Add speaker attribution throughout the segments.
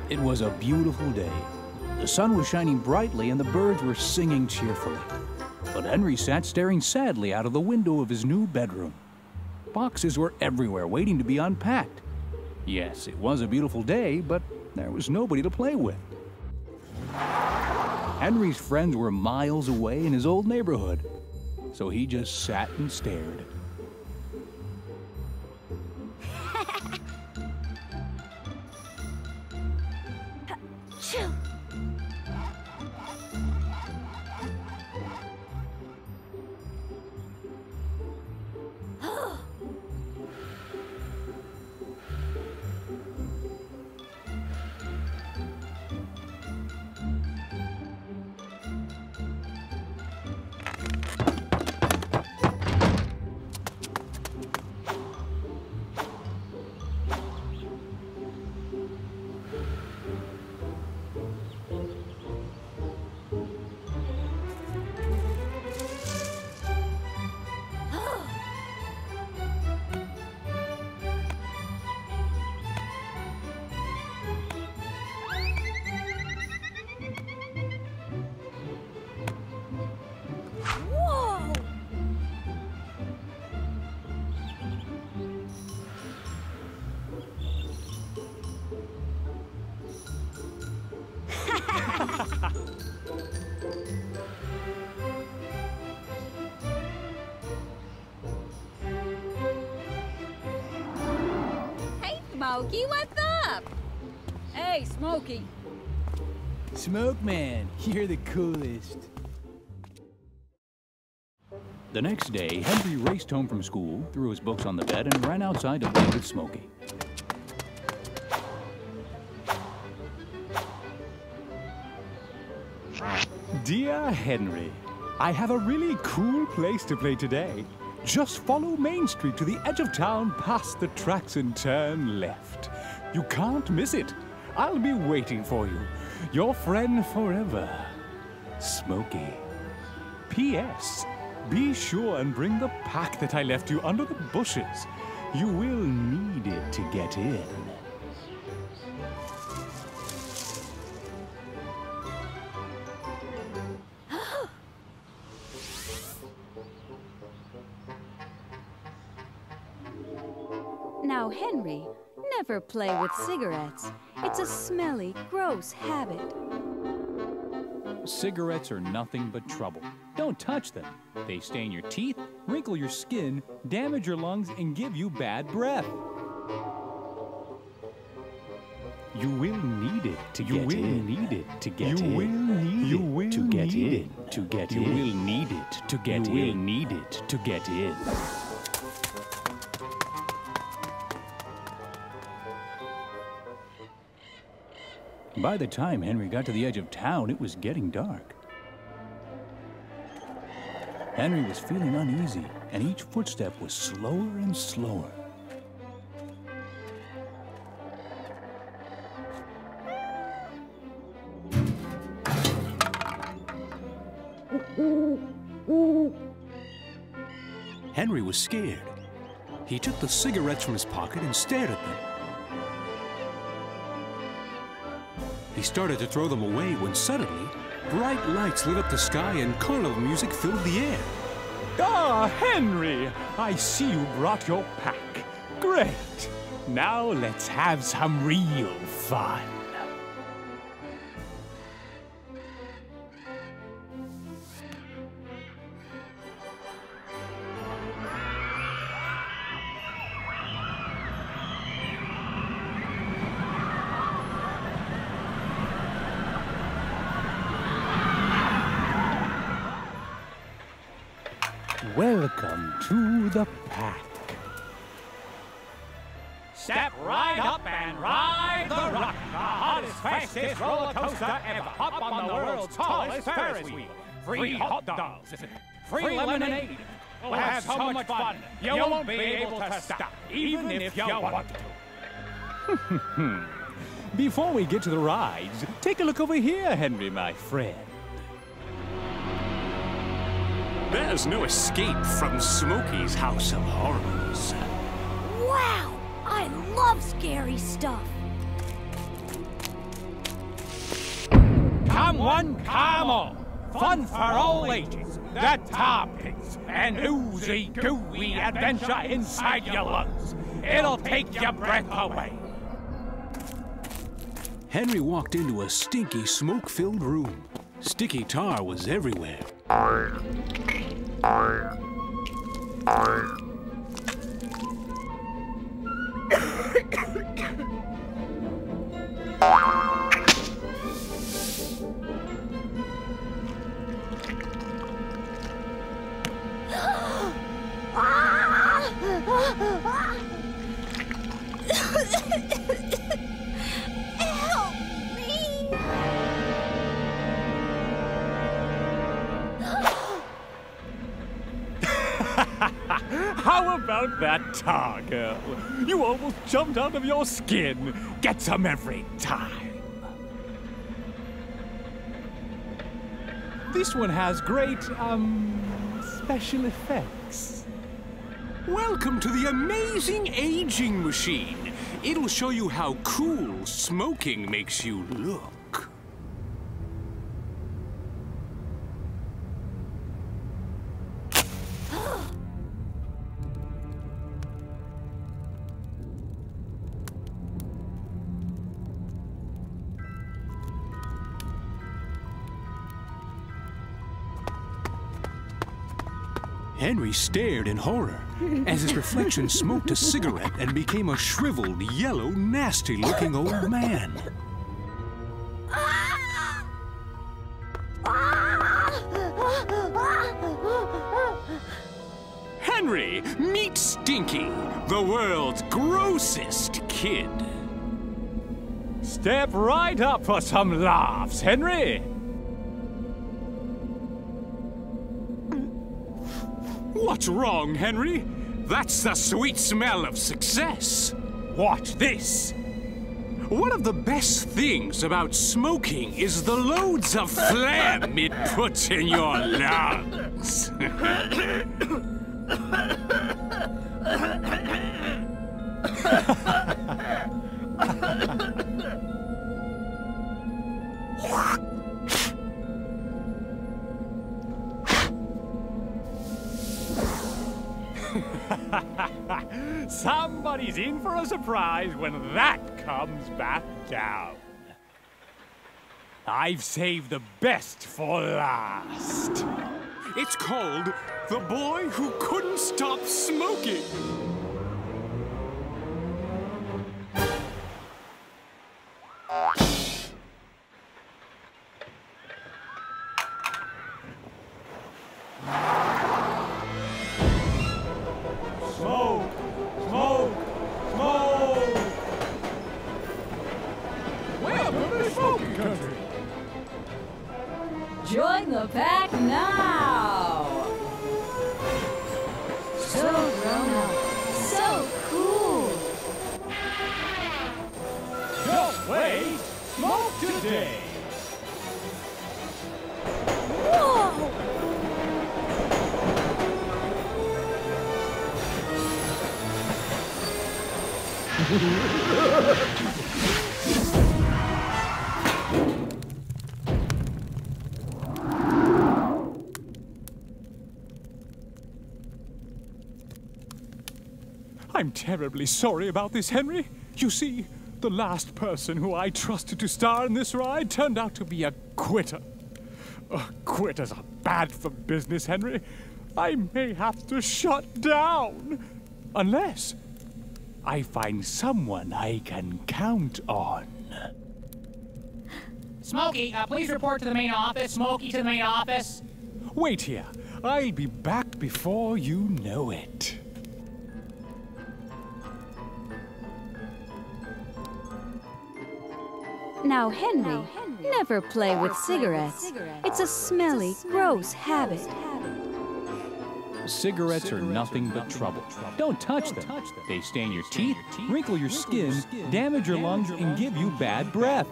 Speaker 1: It was a beautiful day. The sun was shining brightly and the birds were singing cheerfully. But Henry sat staring sadly out of the window of his new bedroom. Boxes were everywhere waiting to be unpacked. Yes, it was a beautiful day, but there was nobody to play with. Henry's friends were miles away in his old neighborhood, so he just sat and stared.
Speaker 2: Smokey, what's up? Hey, Smokey.
Speaker 1: Smoke Man, you're the coolest. The next day, Henry raced home from school, threw his books on the bed, and ran outside to play with Smokey.
Speaker 3: Dear Henry, I have a really cool place to play today. Just follow Main Street to the edge of town, past the tracks and turn left. You can't miss it. I'll be waiting for you. Your friend forever, Smokey. P.S. Be sure and bring the pack that I left you under the bushes. You will need it to get in.
Speaker 2: Now, Henry, never play with cigarettes. It's a smelly, gross habit.
Speaker 1: Cigarettes are nothing but trouble. Don't touch them. They stain your teeth, wrinkle your skin, damage your lungs, and give you bad breath.
Speaker 3: You will need it to get in.
Speaker 1: You will need it to get in.
Speaker 3: You will need it to get in.
Speaker 1: To get
Speaker 3: You
Speaker 1: in.
Speaker 3: will need it to get
Speaker 1: You will
Speaker 3: in.
Speaker 1: need it to get in. By the time Henry got to the edge of town, it was getting dark. Henry was feeling uneasy, and each footstep was slower and slower. Henry was scared. He took the cigarettes from his pocket and stared at them. He started to throw them away when suddenly, bright lights lit up the sky and carnival music filled the air.
Speaker 3: Ah, Henry! I see you brought your pack. Great! Now let's have some real fun. Welcome to the pack.
Speaker 4: Step right up and ride the rock, the hottest, fastest roller coaster ever. Hop on the world's tallest Ferris wheel. Free hot dogs, free lemonade. We'll have so much fun, you won't be able to stop, even if you want to.
Speaker 3: Before we get to the rides, take a look over here, Henry, my friend.
Speaker 1: There's no escape from Smokey's House of Horrors.
Speaker 5: Wow! I love scary stuff.
Speaker 4: Come one camel. Fun for all ages. The topics. An oozy gooey adventure inside your lungs. It'll take your breath away.
Speaker 1: Henry walked into a stinky, smoke-filled room. Sticky tar was everywhere.
Speaker 2: Help me!
Speaker 3: How about that tar, girl? You almost jumped out of your skin. Get some every time. This one has great, special effects.
Speaker 1: Welcome to the amazing aging machine. It'll show you how cool smoking makes you look. Henry stared in horror as his reflection smoked a cigarette and became a shriveled, yellow, nasty-looking old man. Henry, meet Stinky, the world's grossest kid.
Speaker 3: Step right up for some laughs, Henry.
Speaker 1: What's wrong, Henry? That's the sweet smell of success.
Speaker 3: Watch this.
Speaker 1: One of the best things about smoking is the loads of phlegm it puts in your lungs.
Speaker 3: Somebody's in for a surprise when that comes back down. I've saved the best for last.
Speaker 1: It's called The Boy Who Couldn't Stop Smoking.
Speaker 4: Smoke! Smoke! Smoke! Welcome to the smoking country!
Speaker 2: Join the pack now! So grown up, so cool!
Speaker 4: Don't wait! Smoke today!
Speaker 2: Whoa!
Speaker 3: I'm terribly sorry about this, Henry. You see, the last person who I trusted to star in this ride turned out to be a quitter. Quitters are bad for business, Henry. I may have to shut down. Unless I find someone I can count on.
Speaker 5: Smokey, please report to the main office. Smokey to the main office.
Speaker 3: Wait here. I'll be back before you know it.
Speaker 2: Now, Henry, never play with cigarettes. It's a smelly, gross habit.
Speaker 1: Cigarettes are nothing but trouble. Don't touch them. They stain your teeth, wrinkle your skin, damage your lungs, and give you bad breath.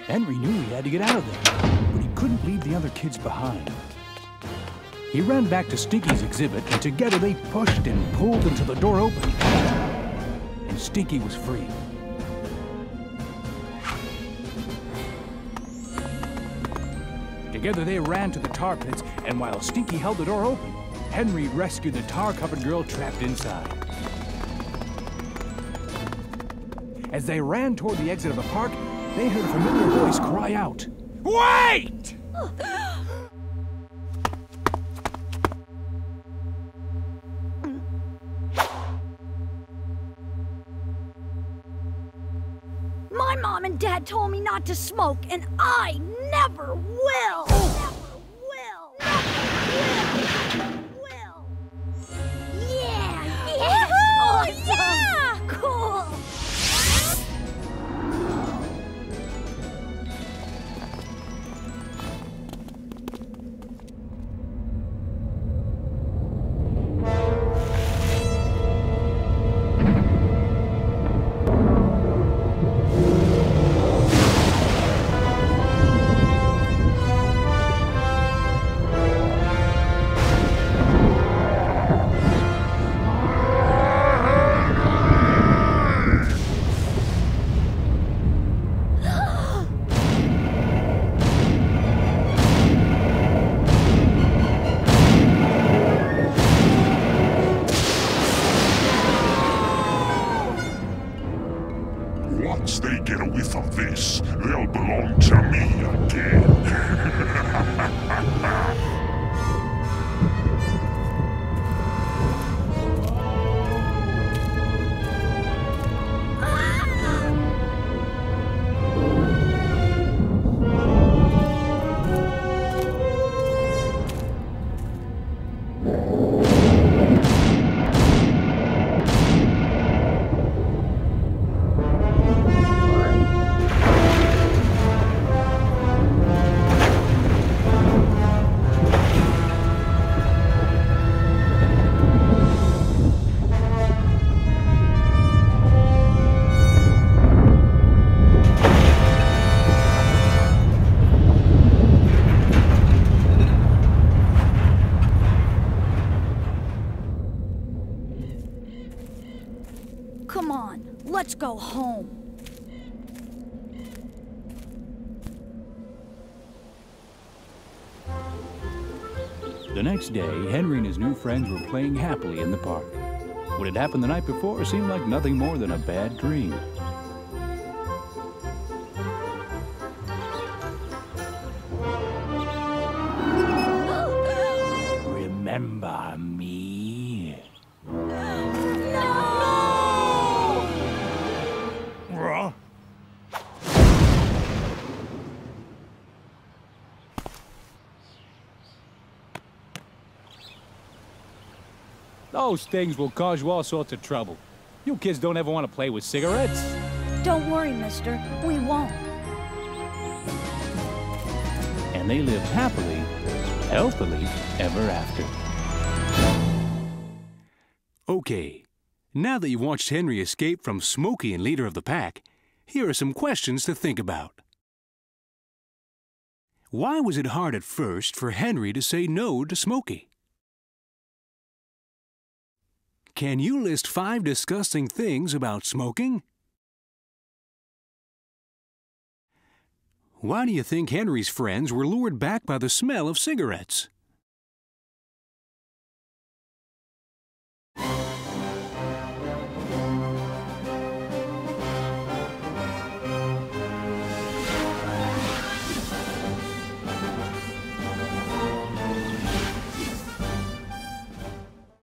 Speaker 1: Henry knew he had to get out of there, but he couldn't leave the other kids behind. He ran back to Stinky's exhibit, and together they pushed and pulled until the door opened, and Stinky was free. Together they ran to the tar pits, and while Stinky held the door open, Henry rescued the tar-covered girl trapped inside. As they ran toward the exit of the park, they heard a familiar voice cry out, "Wait!"
Speaker 6: My mom and dad told me not to smoke, and I never will. Never will. Never will. Yeah. Yes. Awesome. Yeah. Cool.
Speaker 7: Once they get a whiff of this, they'll belong to me again.
Speaker 6: Come on, let's go home.
Speaker 1: The next day, Henry and his new friends were playing happily in the park. What had happened the night before seemed like nothing more than a bad dream. Remember me?
Speaker 3: Those things will cause you all sorts of trouble. You kids don't ever want to play with cigarettes.
Speaker 6: Don't worry, mister. We won't.
Speaker 1: And they lived happily, healthily, ever after.
Speaker 8: Okay, now that you've watched Henry escape from Smokey and leader of the pack, here are some questions to think about. Why was it hard at first for Henry to say no to Smokey? Can you list 5 disgusting things about smoking? Why do you think Henry's friends were lured back by the smell of cigarettes?